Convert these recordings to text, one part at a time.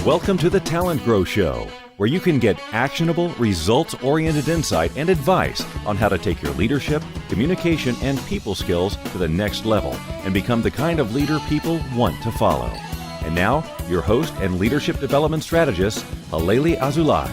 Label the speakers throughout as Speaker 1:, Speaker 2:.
Speaker 1: Welcome to the TalentGrow Show, where you can get actionable, results-oriented insight and advice on how to take your leadership, communication, and people skills to the next level and become the kind of leader people want to follow. And now, your host and leadership development strategist, Halelly Azulay.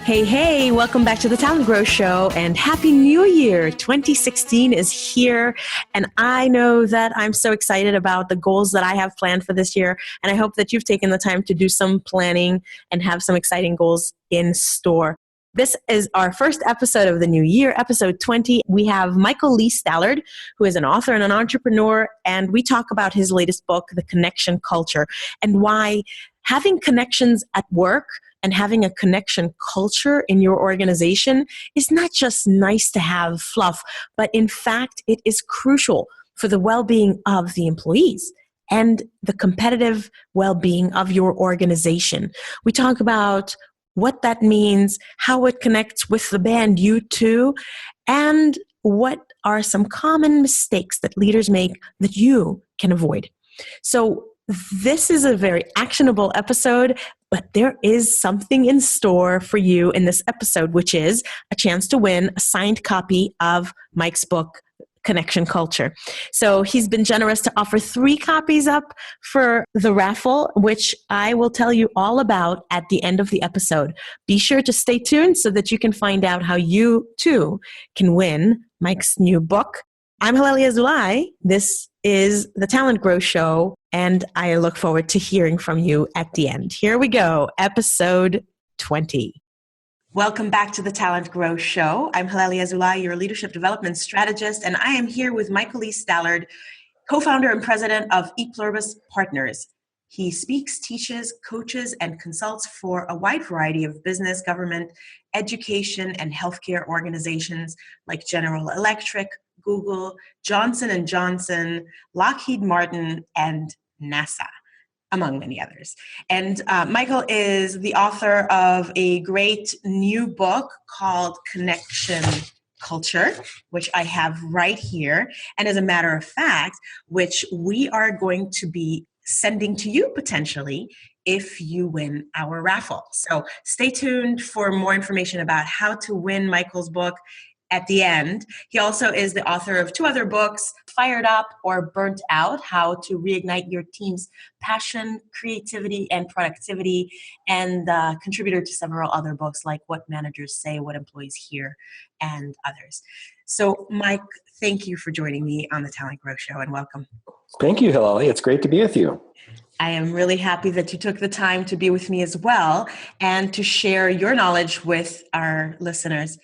Speaker 2: Hey, welcome back to the TalentGrow Show and Happy New Year. 2016 is here, and I know that I'm so excited about the goals that I have planned for this year, and I hope that you've taken the time to do some planning and have some exciting goals in store. This is our first episode of the new year, episode 20. We have Michael Lee Stallard, who is an author and an entrepreneur, and we talk about his latest book, The Connection Culture, and why having connections at work and having a connection culture in your organization is not just nice to have fluff, but in fact, it is crucial for the well-being of the employees and the competitive well-being of your organization. We talk about what that means, how it connects with the band U2, and what are some common mistakes that leaders make that you can avoid. So this is a very actionable episode, but there is something in store for you in this episode, which is a chance to win a signed copy of Mike's book, Connection Culture. So he's been generous to offer 3 copies up for the raffle, which I will tell you all about at the end of the episode. Be sure to stay tuned so that you can find out how you too can win Mike's new book. I'm Halelly Azulay. This is the TalentGrow Show, and I look forward to hearing from you at the end. Here we go, episode 20. Welcome back to the TalentGrow Show. I'm Halelly Azulay, your leadership development strategist, and I am here with Michael Lee Stallard, co-founder and president of Ep20 Partners. He speaks, teaches, coaches, and consults for a wide variety of business, government, education, and healthcare organizations like General Electric, Google, Johnson & Johnson, Lockheed Martin, and NASA, among many others. And Michael is the author of a great new book called Connection Culture, which I have right here. And as a matter of fact, which we are going to be sending to you potentially if you win our raffle. So stay tuned for more information about how to win Michael's book at the end. He also is the author of 2 other books, Fired Up or Burnt Out, How to Reignite Your Team's Passion, Creativity, and Productivity, and contributor to several other books like What Managers Say, What Employees Hear, and others. So, Mike, thank you for joining me on the TalentGrow Show, and welcome.
Speaker 3: Thank you, Halelly. It's great to be with you.
Speaker 2: I am really happy that you took the time to be with me as well and to share your knowledge with our listeners.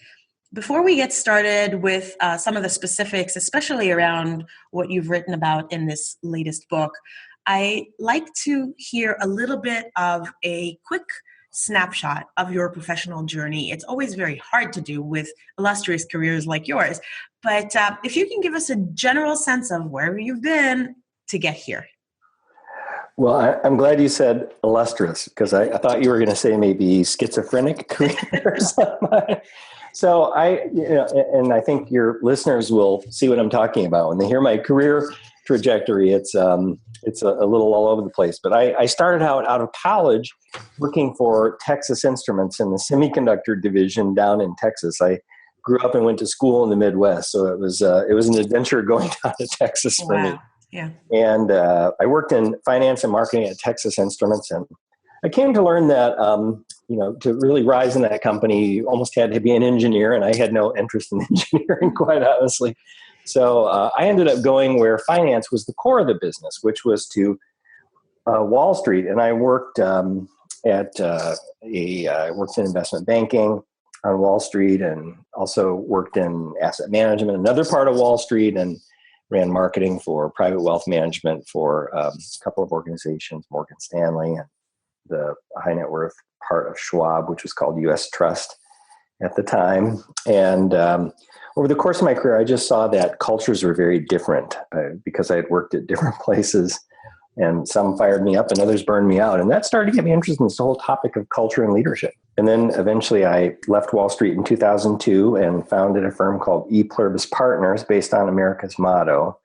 Speaker 2: Before we get started with some of the specifics, especially around what you've written about in this latest book, I like to hear a little bit of a quick snapshot of your professional journey. It's always very hard to do with illustrious careers like yours, but if you can give us a general sense of where you've been to get here.
Speaker 3: Well, I'm glad you said illustrious, because I thought you were going to say maybe schizophrenic career or something. So and I think your listeners will see what I'm talking about when they hear my career trajectory. It's a little all over the place. But I started out of college working for Texas Instruments in the semiconductor division down in Texas. I grew up and went to school in the Midwest, so it was an adventure going down to Texas for me.
Speaker 2: Yeah.
Speaker 3: And I worked in finance and marketing at Texas Instruments, and I came to learn that, to really rise in that company, you almost had to be an engineer, and I had no interest in engineering, quite honestly. So I ended up going where finance was the core of the business, which was to Wall Street. And I worked I worked in investment banking on Wall Street, and also worked in asset management, another part of Wall Street, and ran marketing for private wealth management for a couple of organizations, Morgan Stanley, and the high net worth part of Schwab, which was called U.S. Trust at the time. And over the course of my career, I just saw that cultures were very different because I had worked at different places, and some fired me up and others burned me out. And that started to get me interested in this whole topic of culture and leadership. And then eventually I left Wall Street in 2002 and founded a firm called Ep20 Partners, based on America's motto,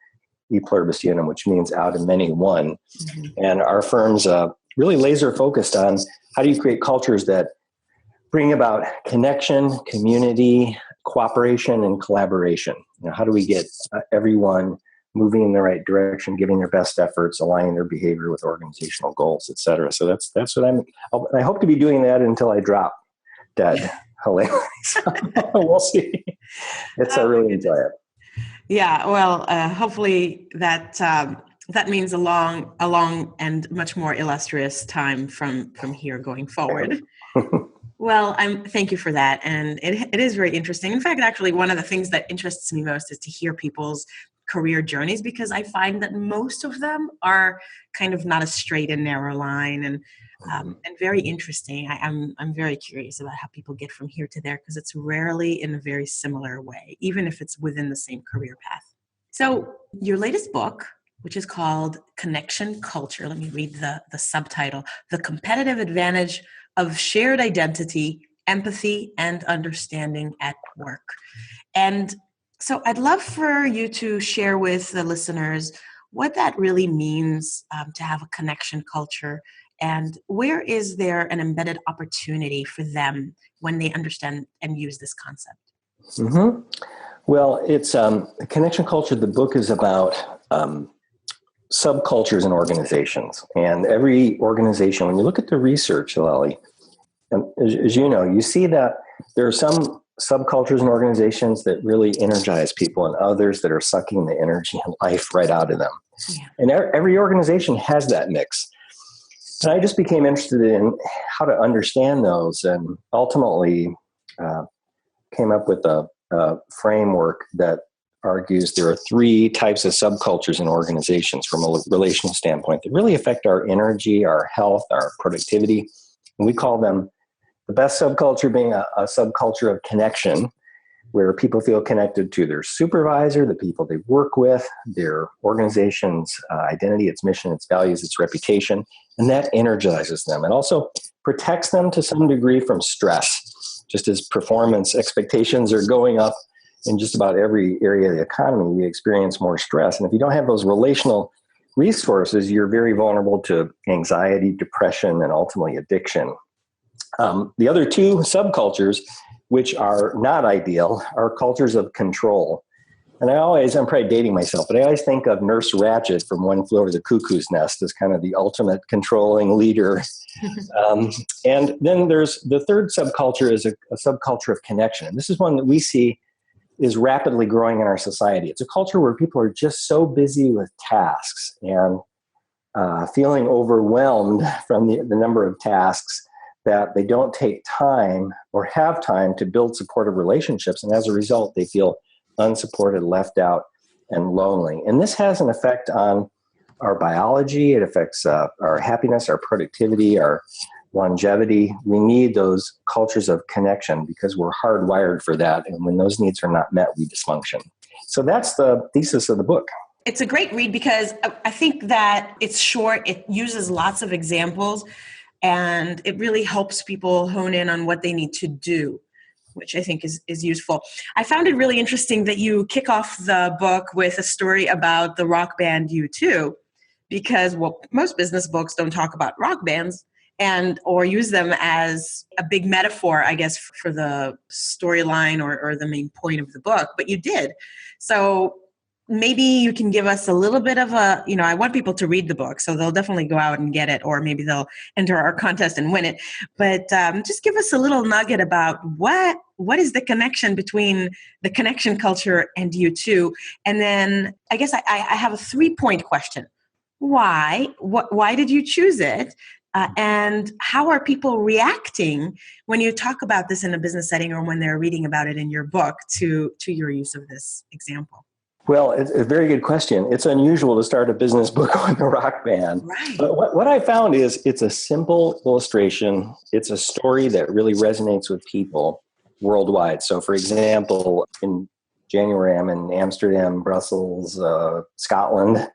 Speaker 3: E pluribus unum, which means out of many one. Mm-hmm. And our firm's really laser focused on how do you create cultures that bring about connection, community, cooperation, and collaboration. How do we get everyone moving in the right direction, giving their best efforts, aligning their behavior with organizational goals, et cetera. So that's what I hope to be doing that until I drop dead. Hilarious. We'll see. I really enjoy it.
Speaker 2: Yeah, well, hopefully that means a long and much more illustrious time from here going forward. Well, thank you for that. And it is very interesting. In fact, actually, one of the things that interests me most is to hear people's career journeys, because I find that most of them are kind of not a straight and narrow line, and very interesting. I'm very curious about how people get from here to there, because it's rarely in a very similar way, even if it's within the same career path. So your latest book, which is called Connection Culture, let me read the subtitle, The Competitive Advantage of Shared Identity, Empathy, and Understanding at Work. And so I'd love for you to share with the listeners what that really means to have a connection culture, and where is there an embedded opportunity for them when they understand and use this concept?
Speaker 3: Mm-hmm. Well, it's connection culture. The book is about subcultures and organizations. And every organization, when you look at the research, Halelly, as you know, you see that there are some subcultures and organizations that really energize people, and others that are sucking the energy and life right out of them. Yeah. And every organization has that mix. And I just became interested in how to understand those, and ultimately came up with a framework that argues there are 3 types of subcultures in organizations from a relational standpoint that really affect our energy, our health, our productivity. And we call them the best subculture being a subculture of connection, where people feel connected to their supervisor, the people they work with, their organization's identity, its mission, its values, its reputation, and that energizes them. It also protects them to some degree from stress. Just as performance expectations are going up in just about every area of the economy, we experience more stress. And if you don't have those relational resources, you're very vulnerable to anxiety, depression, and ultimately addiction. The other 2 subcultures, which are not ideal, are cultures of control. And I'm probably dating myself, but I always think of Nurse Ratched from One Flew Over the Cuckoo's Nest as kind of the ultimate controlling leader. And then there's the third subculture is a subculture of connection. And this is one that we see is rapidly growing in our society. It's a culture where people are just so busy with tasks and feeling overwhelmed from the number of tasks that they don't take time or have time to build supportive relationships. And as a result, they feel unsupported, left out, and lonely. And this has an effect on our biology. It affects our happiness, our productivity, our longevity. We need those cultures of connection because we're hardwired for that. And when those needs are not met, we dysfunction. So that's the thesis of the book.
Speaker 2: It's a great read because I think that it's short. It uses lots of examples, and it really helps people hone in on what they need to do, which I think is useful. I found it really interesting that you kick off the book with a story about the rock band U2, because most business books don't talk about rock bands or use them as a big metaphor, I guess, for the storyline or the main point of the book, but you did. So maybe you can give us a little bit of I want people to read the book, so they'll definitely go out and get it, or maybe they'll enter our contest and win it. But just give us a little nugget about what is the connection between the connection culture and U2. And then I guess I have a 3-point question. Why? Why did you choose it? And how are people reacting when you talk about this in a business setting or when they're reading about it in your book to your use of this example?
Speaker 3: Well, it's a very good question. It's unusual to start a business book on a rock band.
Speaker 2: Right.
Speaker 3: But what I found is it's a simple illustration. It's a story that really resonates with people worldwide. So, for example, in January, I'm in Amsterdam, Brussels, Scotland.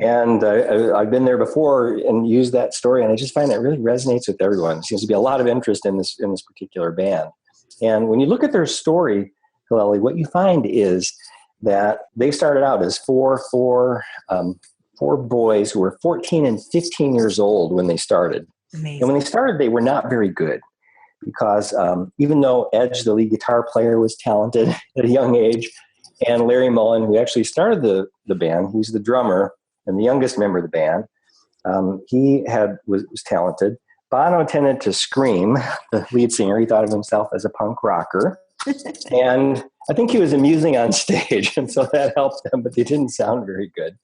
Speaker 3: And I've been there before and used that story, and I just find that really resonates with everyone. There seems to be a lot of interest in this particular band. And when you look at their story, Halelly, what you find is that they started out as four 4 boys who were 14 and 15 years old when they started.
Speaker 2: Amazing.
Speaker 3: And when they started, they were not very good because even though Edge, the lead guitar player, was talented at a young age, and Larry Mullen, who actually started the band, he's the drummer and the youngest member of the band, was talented. Bono tended to scream, the lead singer. He thought of himself as a punk rocker. And I think he was amusing on stage, and so that helped them, but they didn't sound very good.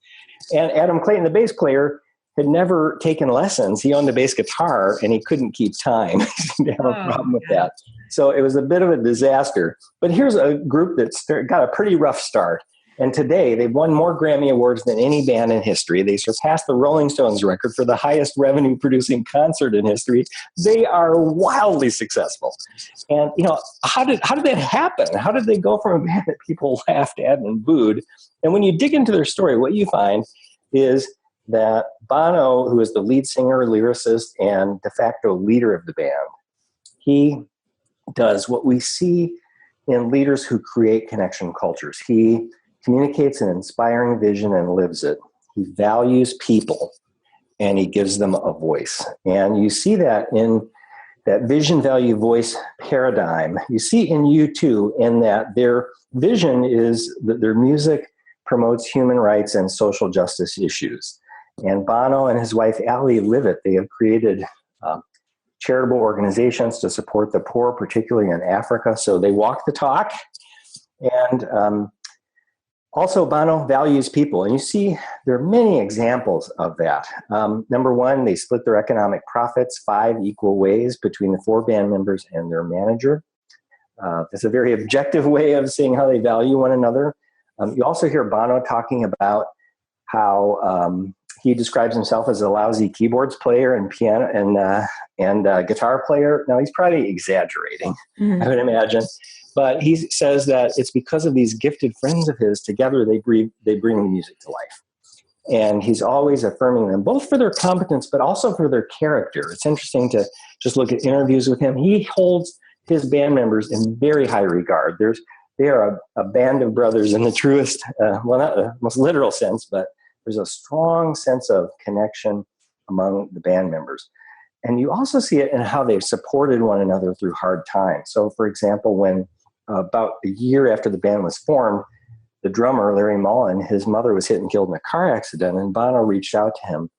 Speaker 3: And Adam Clayton, the bass player, had never taken lessons. He owned a bass guitar, and he couldn't keep time. He seemed to have a problem with that. So it was a bit of a disaster. But here's a group that's got a pretty rough start. And today, they've won more Grammy Awards than any band in history. They surpassed the Rolling Stones record for the highest revenue-producing concert in history. They are wildly successful. And, how did that happen? How did they go from a band that people laughed at and booed? And when you dig into their story, what you find is that Bono, who is the lead singer, lyricist, and de facto leader of the band, he does what we see in leaders who create connection cultures. He communicates an inspiring vision and lives it. He values people, and he gives them a voice. And you see that in that vision, value, voice paradigm. You see in U2 in that their vision is that their music promotes human rights and social justice issues. And Bono and his wife, Allie, live it. They have created charitable organizations to support the poor, particularly in Africa. So they walk the talk. And also, Bono values people. And you see there are many examples of that. Number one, they split their economic profits 5 equal ways between the 4 band members and their manager. It's a very objective way of seeing how they value one another. You also hear Bono talking about how he describes himself as a lousy keyboards player and piano and guitar player. Now, he's probably exaggerating, I would imagine. But he says that it's because of these gifted friends of his, together they bring the music to life. And he's always affirming them, both for their competence, but also for their character. It's interesting to just look at interviews with him. He holds his band members in very high regard. They are a band of brothers in the truest, well, not the most literal sense, but there's a strong sense of connection among the band members. And you also see it in how they've supported one another through hard times. So, for example, when about a year after the band was formed, the drummer, Larry Mullen, his mother was hit and killed in a car accident, and Bono reached out to him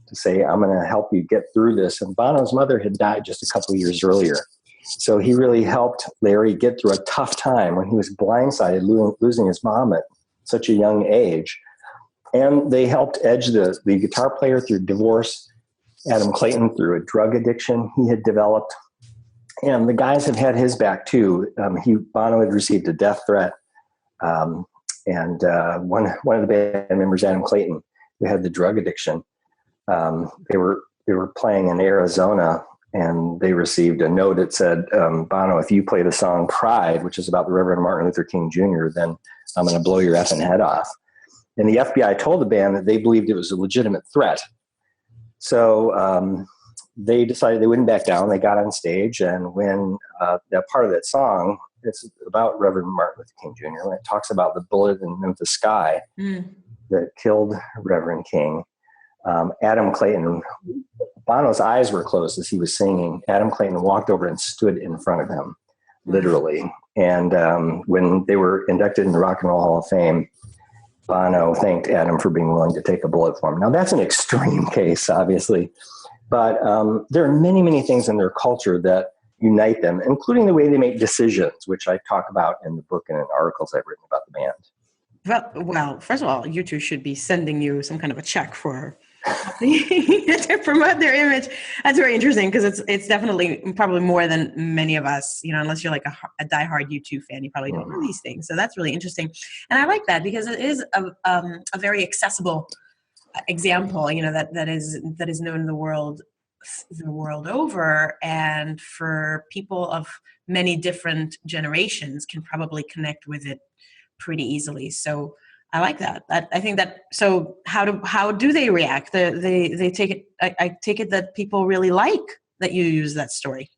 Speaker 3: to say, I'm going to help you get through this. And Bono's mother had died just a couple of years earlier. So he really helped Larry get through a tough time when he was blindsided, losing his mom at such a young age. And they helped Edge, the guitar player, through divorce, Adam Clayton through a drug addiction he had developed. And the guys have had his back too. Bono had received a death threat. And one of the band members, Adam Clayton, who had the drug addiction, they were playing in Arizona, and they received a note that said, Bono, if you play the song Pride, which is about the Reverend Martin Luther King Jr., then I'm going to blow your effing head off. And the FBI told the band that they believed it was a legitimate threat. So they decided they wouldn't back down. They got on stage, and when that part of that song, it's about Reverend Martin Luther King Jr., when it talks about the bullet in Memphis sky that killed Reverend King, Adam Clayton, Bono's eyes were closed as he was singing. Adam Clayton walked over and stood in front of him, literally. And when they were inducted in the Rock and Roll Hall of Fame, Bono thanked Adam for being willing to take a bullet for him. Now, that's an extreme case, obviously, but there are many, many things in their culture that unite them, including the way they make decisions, which I talk about in the book and in articles I've written about the band.
Speaker 2: Well, first of all, U2 should be sending you some kind of a check for to promote their image. That's very interesting because it's definitely probably more than many of us, unless you're like a diehard U2 fan, you probably don't know these things. So that's really interesting. And I like that because it is a very accessible example, that is known in the world over, and for people of many different generations can probably connect with it pretty easily. So I like that. I think that. So how do they react? They take it. I take it that people really like that you use that story.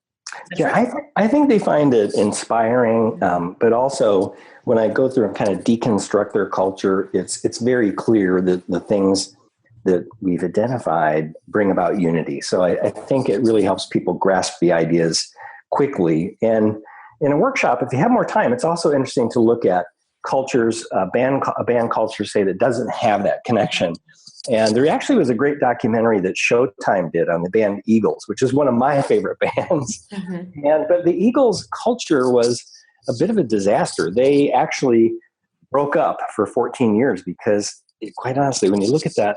Speaker 3: Yeah, I think they find it inspiring, but also when I go through and kind of deconstruct their culture, it's very clear that the things that we've identified bring about unity. So I think it really helps people grasp the ideas quickly. And in a workshop, if you have more time, it's also interesting to look at cultures, a band culture, say, that doesn't have that connection. And there actually was a great documentary that Showtime did on the band Eagles, which is one of my favorite bands. But the Eagles culture was a bit of a disaster. They actually broke up for 14 years because, quite honestly, when you look at that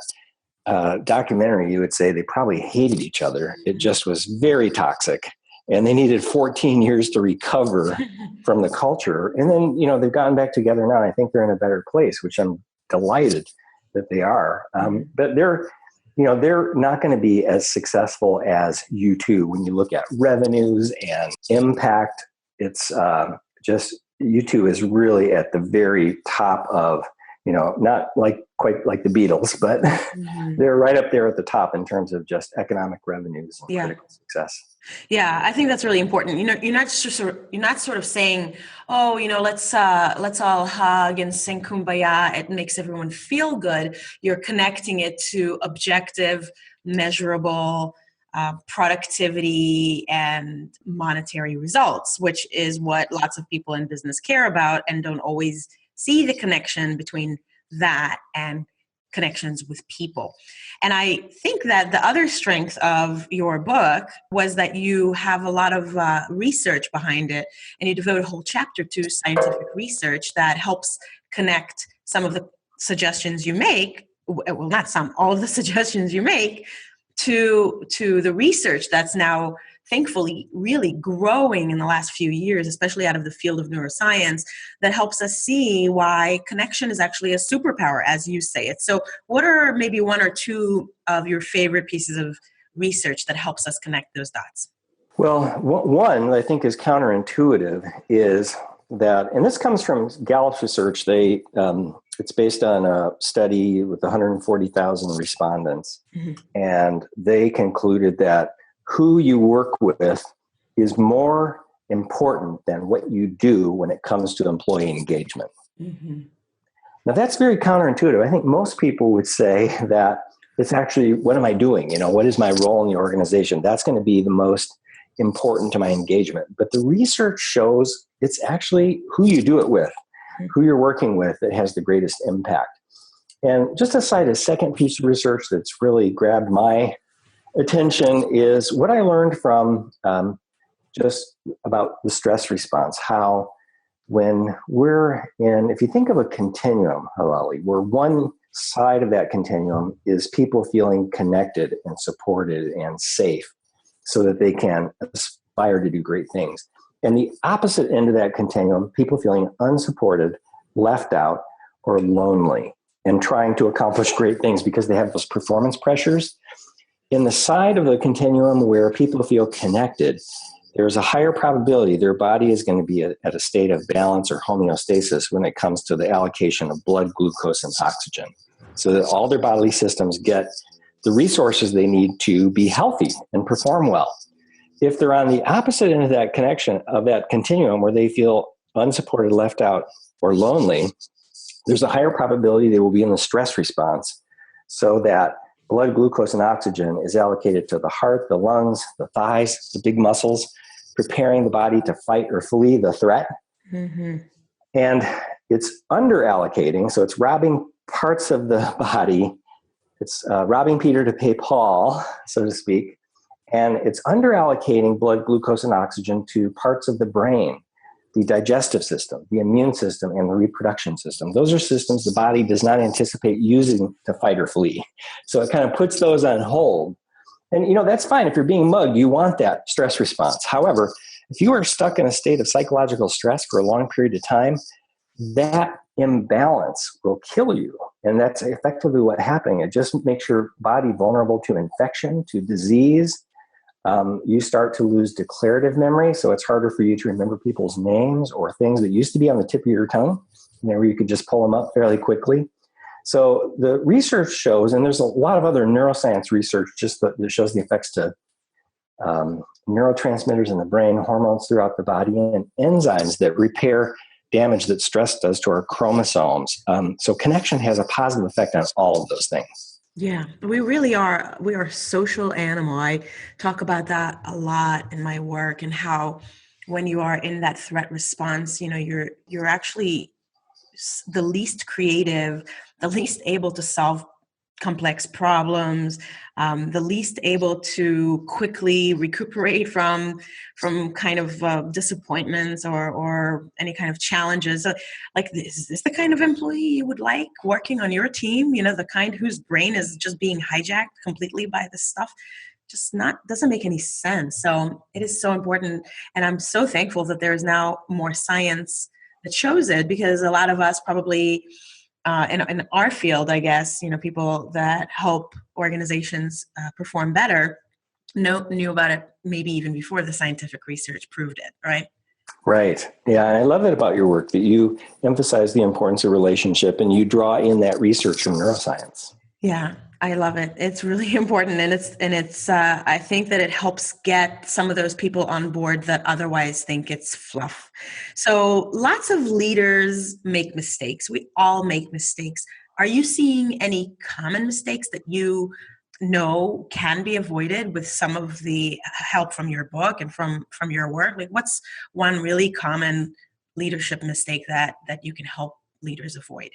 Speaker 3: documentary, you would say they probably hated each other. It just was very toxic. And they needed 14 years to recover from the culture. And then, they've gotten back together now. And I think they're in a better place, which I'm delighted that they are. But they're not going to be as successful as U2 when you look at revenues and impact. It's just U2 is really at the very top of, not quite like the Beatles, but they're right up there at the top in terms of just economic revenues and critical success.
Speaker 2: Yeah, I think that's really important. You're not sort of saying, oh, let's all hug and sing Kumbaya. It makes everyone feel good. You're connecting it to objective, measurable productivity and monetary results, which is what lots of people in business care about and don't always see the connection between that and connections with people. And I think that the other strength of your book was that you have a lot of research behind it, and you devote a whole chapter to scientific research that helps connect some of the suggestions you make, well, not some, all of the suggestions you make to the research that's now thankfully really growing in the last few years, especially out of the field of neuroscience, that helps us see why connection is actually a superpower, as you say it. So what are maybe one or two of your favorite pieces of research that helps us connect those dots?
Speaker 3: Well, one I think is counterintuitive is that, and this comes from Gallup's research, it's based on a study with 140,000 respondents, and they concluded that who you work with is more important than what you do when it comes to employee engagement. Now, that's very counterintuitive. I think most people would say that it's actually, what am I doing? What is my role in the organization? That's going to be the most important to my engagement. But the research shows it's actually who you do it with, who you're working with, that has the greatest impact. And just to cite a second piece of research that's really grabbed my attention is what I learned from just about the stress response, how when we're if you think of a continuum, Halelly, where one side of that continuum is people feeling connected and supported and safe so that they can aspire to do great things. And the opposite end of that continuum, people feeling unsupported, left out, or lonely and trying to accomplish great things because they have those performance pressures. In the side of the continuum where people feel connected, there's a higher probability their body is going to be at a state of balance or homeostasis when it comes to the allocation of blood, glucose, and oxygen, so that all their bodily systems get the resources they need to be healthy and perform well. If they're on the opposite end of that connection, of that continuum, where they feel unsupported, left out, or lonely, there's a higher probability they will be in the stress response, so that blood, glucose, and oxygen is allocated to the heart, the lungs, the thighs, the big muscles, preparing the body to fight or flee the threat. And it's under-allocating, so it's robbing parts of the body. It's robbing Peter to pay Paul, so to speak. And it's under-allocating blood, glucose, and oxygen to parts of the brain, the digestive system, the immune system, and the reproduction system. Those are systems the body does not anticipate using to fight or flee. So it kind of puts those on hold. And, that's fine. If you're being mugged, you want that stress response. However, if you are stuck in a state of psychological stress for a long period of time, that imbalance will kill you. And that's effectively what's happening. It just makes your body vulnerable to infection, to disease. You start to lose declarative memory, so it's harder for you to remember people's names or things that used to be on the tip of your tongue, where you could just pull them up fairly quickly. So the research shows, and there's a lot of other neuroscience research just that shows the effects to neurotransmitters in the brain, hormones throughout the body, and enzymes that repair damage that stress does to our chromosomes. So connection has a positive effect on all of those things.
Speaker 2: Yeah, we really are. We are a social animal. I talk about that a lot in my work, and how when you are in that threat response, you're actually the least creative, the least able to solve complex problems, the least able to quickly recuperate from kind of disappointments or any kind of challenges. Like, is this the kind of employee you would like working on your team? The kind whose brain is just being hijacked completely by this stuff. Just not doesn't make any sense. So it is so important, and I'm so thankful that there is now more science that shows it, because a lot of us probably in our field, I guess, people that help organizations perform better knew about it maybe even before the scientific research proved it, right?
Speaker 3: Right. Yeah. And I love it about your work that you emphasize the importance of relationship and you draw in that research from neuroscience.
Speaker 2: Yeah, I love it. It's really important, and it's. I think that it helps get some of those people on board that otherwise think it's fluff. So lots of leaders make mistakes. We all make mistakes. Are you seeing any common mistakes that you know can be avoided with some of the help from your book and from your work? Like, what's one really common leadership mistake that you can help leaders avoid?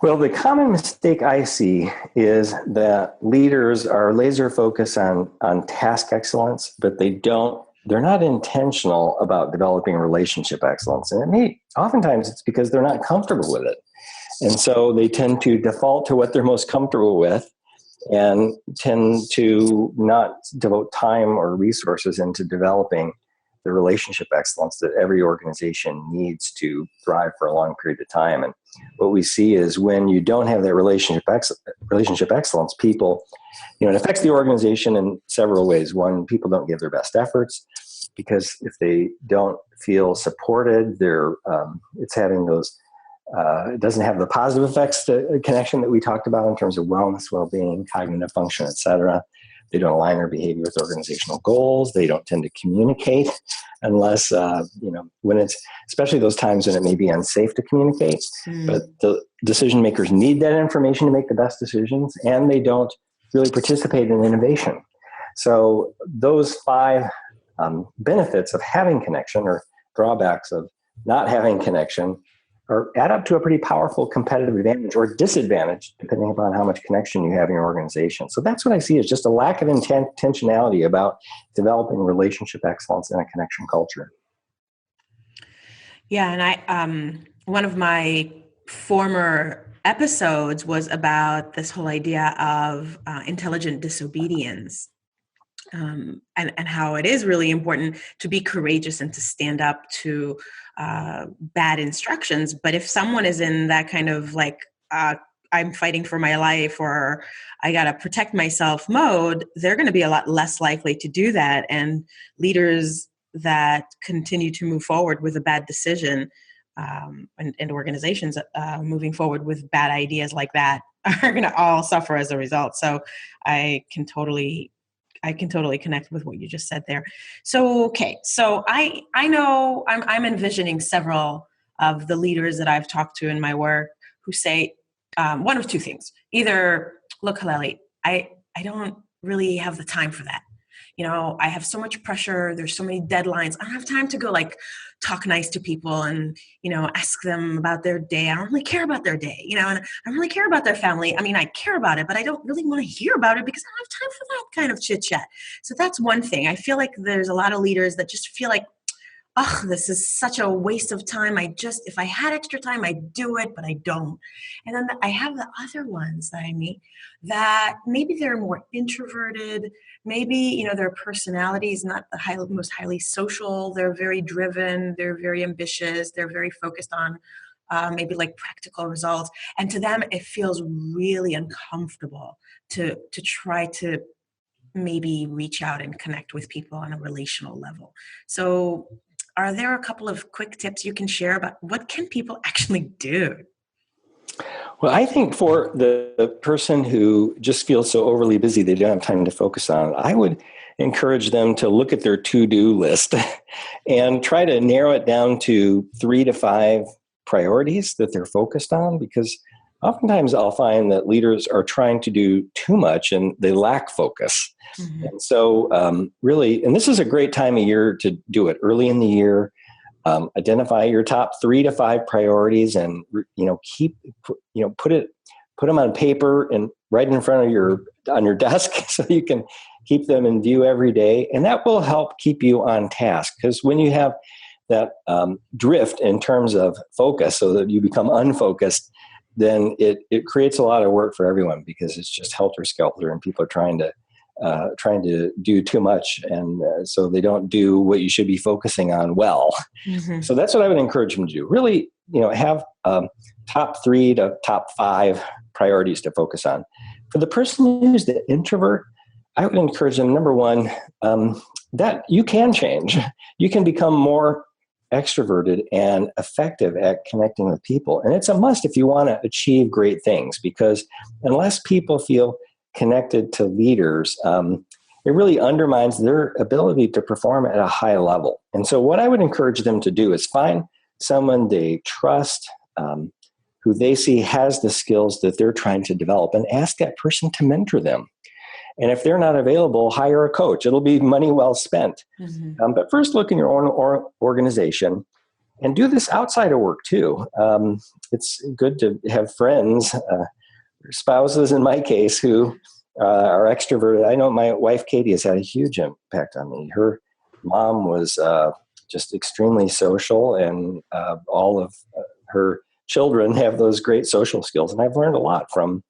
Speaker 3: Well, the common mistake I see is that leaders are laser focused on task excellence, but they're not intentional about developing relationship excellence. And oftentimes it's because they're not comfortable with it. And so they tend to default to what they're most comfortable with and tend to not devote time or resources into developing the relationship excellence that every organization needs to thrive for a long period of time. And what we see is when you don't have that relationship excellence, people, it affects the organization in several ways. One, people don't give their best efforts because if they don't feel supported, it's having those, it doesn't have the positive effects to connection that we talked about in terms of wellness, well-being, cognitive function, et cetera. They don't align their behavior with organizational goals. They don't tend to communicate unless, when it's, especially those times when it may be unsafe to communicate. But the decision makers need that information to make the best decisions, and they don't really participate in innovation. So those 5 benefits of having connection, or drawbacks of not having connection, add up to a pretty powerful competitive advantage or disadvantage, depending upon how much connection you have in your organization. So that's what I see as just a lack of intentionality about developing relationship excellence in a connection culture.
Speaker 2: Yeah, and I one of my former episodes was about this whole idea of intelligent disobedience. And how it is really important to be courageous and to stand up to bad instructions. But if someone is in that kind of like, I'm fighting for my life or I got to protect myself mode, they're going to be a lot less likely to do that. And leaders that continue to move forward with a bad decision and organizations moving forward with bad ideas like that are going to all suffer as a result. So I can totally connect with what you just said there. So, okay. So I know I'm envisioning several of the leaders that I've talked to in my work who say one of 2 things. Either, look, Halelly, I don't really have the time for that. I have so much pressure. There's so many deadlines. I don't have time to go talk nice to people and, ask them about their day. I don't really care about their day, and I don't really care about their family. I mean, I care about it, but I don't really want to hear about it because I don't have time for that kind of chit chat. So that's one thing. I feel like there's a lot of leaders that just feel like, oh, this is such a waste of time. If I had extra time, I'd do it, but I don't. And then I have the other ones that I meet that maybe they're more introverted. Maybe, their personality is not the most highly social. They're very driven. They're very ambitious. They're very focused on maybe like practical results. And to them, it feels really uncomfortable to try to maybe reach out and connect with people on a relational level. So are there a couple of quick tips you can share about what can people actually do?
Speaker 3: Well, I think for the person who just feels so overly busy they don't have time to focus on, I would encourage them to look at their to-do list and try to narrow it down to 3 to 5 priorities that they're focused on, because oftentimes I'll find that leaders are trying to do too much and they lack focus. Mm-hmm. And so really, and this is a great time of year to do it early in the year. Identify your top 3 to 5 priorities and, put them on paper and right in front of on your desk so you can keep them in view every day. And that will help keep you on task, because when you have that drift in terms of focus so that you become unfocused, then it creates a lot of work for everyone, because it's just helter-skelter and people are trying to do too much, and so they don't do what you should be focusing on well. Mm-hmm. So that's what I would encourage them to do. Really, have top 3 to top 5 priorities to focus on. For the person who's the introvert, I would encourage them, number one, that you can change. You can become more extroverted and effective at connecting with people. And it's a must if you want to achieve great things, because unless people feel connected to leaders, it really undermines their ability to perform at a high level. And so what I would encourage them to do is find someone they trust, who they see has the skills that they're trying to develop, and ask that person to mentor them. And if they're not available, hire a coach. It'll be money well spent. Mm-hmm. But first, look in your own organization, and do this outside of work too. It's good to have friends, spouses in my case, who are extroverted. I know my wife, Katie, has had a huge impact on me. Her mom was just extremely social, and all of her children have those great social skills. And I've learned a lot from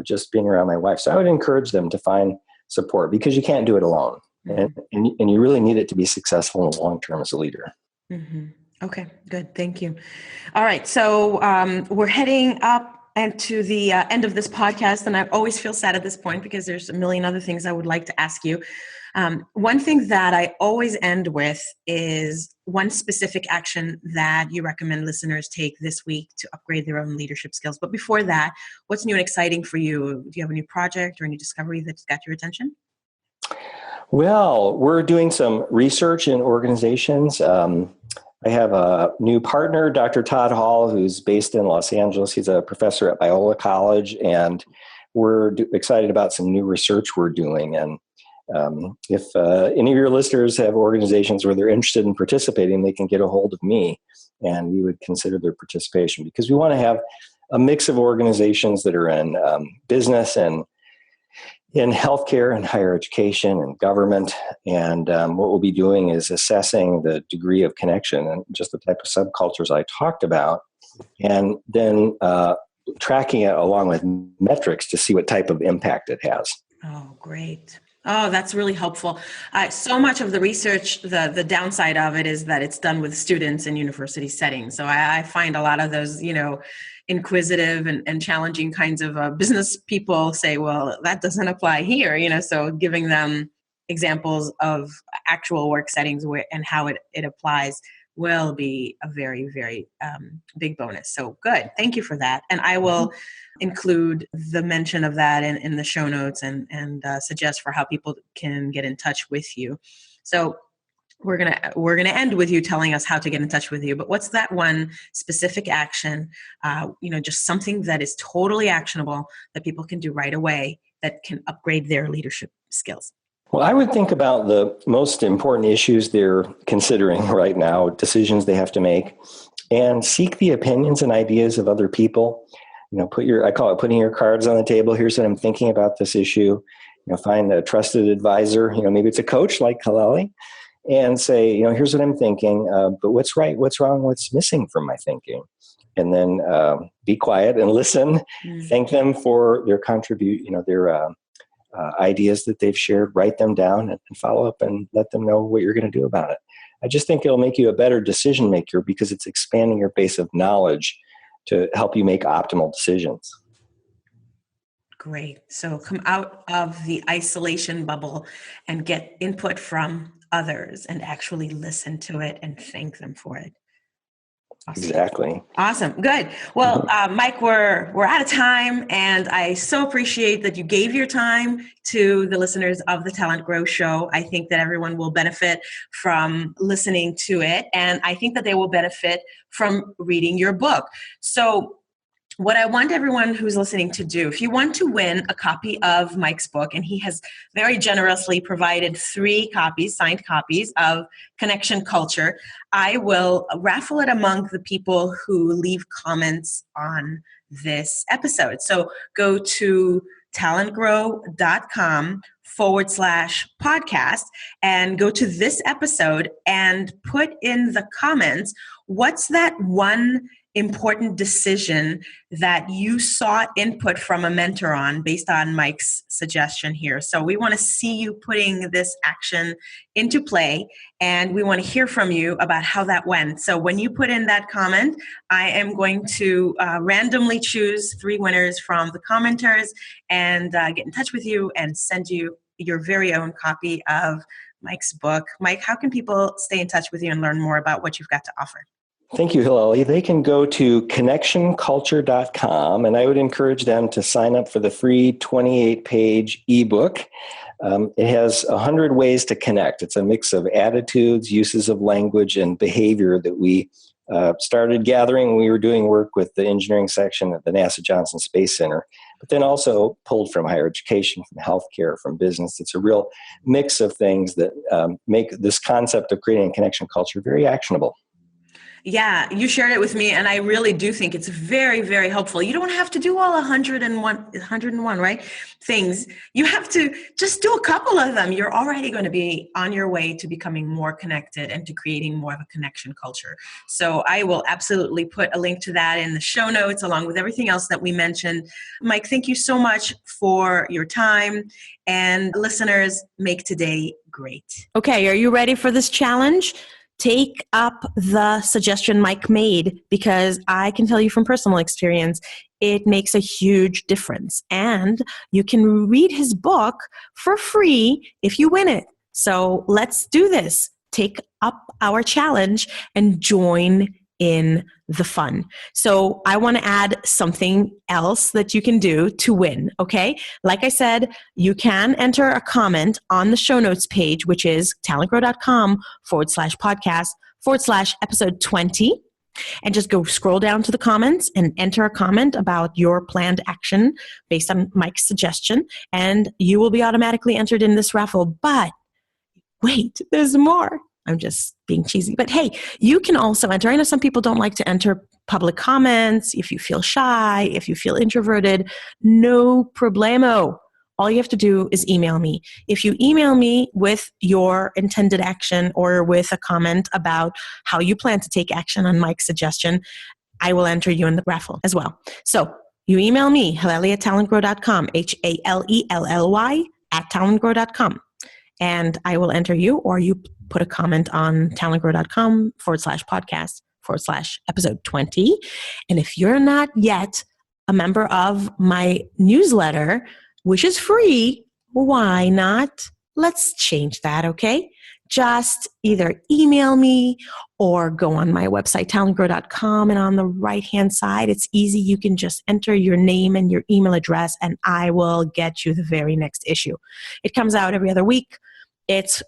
Speaker 3: just being around my wife. So I would encourage them to find support, because you can't do it alone. Mm-hmm. And you really need it to be successful in the long term as a leader.
Speaker 2: Mm-hmm. Okay, good. Thank you. All right. So we're heading up and to the end of this podcast, and I always feel sad at this point because there's a million other things I would like to ask you. One thing that I always end with is one specific action that you recommend listeners take this week to upgrade their own leadership skills. But before that, what's new and exciting for you? Do you have a new project or a new discovery that's got your attention?
Speaker 3: Well, we're doing some research in organizations. I have a new partner, Dr. Todd Hall, who's based in Los Angeles. He's a professor at Biola College, and we're excited about some new research we're doing. And if any of your listeners have organizations where they're interested in participating, they can get a hold of me, and we would consider their participation, because we want to have a mix of organizations that are in business and in healthcare and higher education and government. And what we'll be doing is assessing the degree of connection and just the type of subcultures I talked about, and then tracking it along with metrics to see what type of impact it has.
Speaker 2: Oh, great. Oh, that's really helpful. So much of the research, the downside of it is that it's done with students in university settings. So I find a lot of those, inquisitive and challenging kinds of business people say, well, that doesn't apply here, so giving them examples of actual work settings and how it applies will be a very, very big bonus. So good. Thank you for that. And I will include the mention of that in the show notes and suggest for how people can get in touch with you. So we're gonna end with you telling us how to get in touch with you. But what's that one specific action, just something that is totally actionable that people can do right away that can upgrade their leadership skills?
Speaker 3: Well, I would think about the most important issues they're considering right now, decisions they have to make, and seek the opinions and ideas of other people. I call it putting your cards on the table. Here's what I'm thinking about this issue. Find a trusted advisor. Maybe it's a coach like Halelly, and say, here's what I'm thinking, but what's right, what's wrong, what's missing from my thinking? And then be quiet and listen. Thank them for their their ideas that they've shared. Write them down and follow up and let them know what you're going to do about it. I just think it'll make you a better decision maker, because it's expanding your base of knowledge to help you make optimal decisions.
Speaker 2: Great. So come out of the isolation bubble and get input from others and actually listen to it and thank them for it. Awesome.
Speaker 3: Exactly.
Speaker 2: Awesome. Good. Well, Mike, we're out of time, and I so appreciate that you gave your time to the listeners of the TalentGrow Show. I think that everyone will benefit from listening to it, and I think that they will benefit from reading your book. So what I want everyone who's listening to do, if you want to win a copy of Mike's book, and he has very generously provided 3 copies, signed copies of Connection Culture, I will raffle it among the people who leave comments on this episode. So go to talentgrow.com/podcast and go to this episode and put in the comments, what's that one important decision that you sought input from a mentor on based on Mike's suggestion here. So we want to see you putting this action into play, and we want to hear from you about how that went. So when you put in that comment, I am going to randomly choose 3 winners from the commenters and get in touch with you and send you your very own copy of Mike's book. Mike, how can people stay in touch with you and learn more about what you've got to offer?
Speaker 3: Thank you, Halelly. They can go to connectionculture.com, and I would encourage them to sign up for the free 28-page ebook. It has 100 ways to connect. It's a mix of attitudes, uses of language, and behavior that we started gathering when we were doing work with the engineering section at the NASA Johnson Space Center, but then also pulled from higher education, from healthcare, from business. It's a real mix of things that make this concept of creating a connection culture very actionable.
Speaker 2: Yeah, you shared it with me, and I really do think it's very, very helpful. You don't have to do all 101, right, things. You have to just do a couple of them. You're already going to be on your way to becoming more connected and to creating more of a connection culture. So I will absolutely put a link to that in the show notes along with everything else that we mentioned. Mike, thank you so much for your time. And listeners, make today great. Okay, are you ready for this challenge? Take up the suggestion Mike made, because I can tell you from personal experience, it makes a huge difference. And you can read his book for free if you win it. So let's do this. Take up our challenge and join in the fun. So I want to add something else that you can do to win, okay? Like I said, you can enter a comment on the show notes page, which is talentgrow.com/podcast/episode 20. And just go scroll down to the comments and enter a comment about your planned action based on Mike's suggestion, and you will be automatically entered in this raffle. But wait, there's more. I'm just being cheesy. But hey, you can also enter. I know some people don't like to enter public comments. If you feel shy, if you feel introverted, no problemo. All you have to do is email me. If you email me with your intended action or with a comment about how you plan to take action on Mike's suggestion, I will enter you in the raffle as well. So you email me, Halelly at talentgrow.com, HALELLY at talentgrow.com. And I will enter you, or you put a comment on talentgrow.com/podcast/episode 20. And if you're not yet a member of my newsletter, which is free, why not? Let's change that, okay? Just either email me or go on my website, talentgrow.com, and on the right-hand side, it's easy. You can just enter your name and your email address, and I will get you the very next issue. It comes out every other week. It's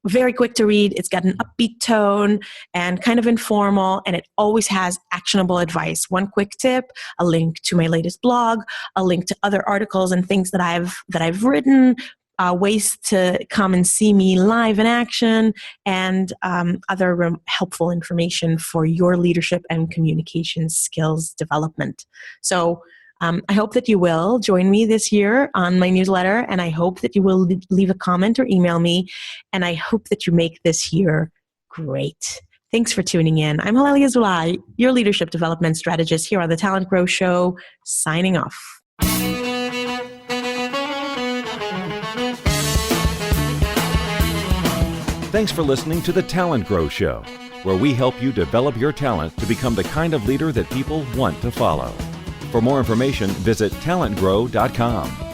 Speaker 2: very quick to read. It's got an upbeat tone and kind of informal, and it always has actionable advice. One quick tip, a link to my latest blog, a link to other articles and things that I've written, ways to come and see me live in action, and other helpful information for your leadership and communication skills development. So I hope that you will join me this year on my newsletter, and I hope that you will leave a comment or email me, and I hope that you make this year great. Thanks for tuning in. I'm Halelly Azulay, your leadership development strategist here on the TalentGrow Show, signing off.
Speaker 1: Thanks for listening to the TalentGrow Show, where we help you develop your talent to become the kind of leader that people want to follow. For more information, visit talentgrow.com.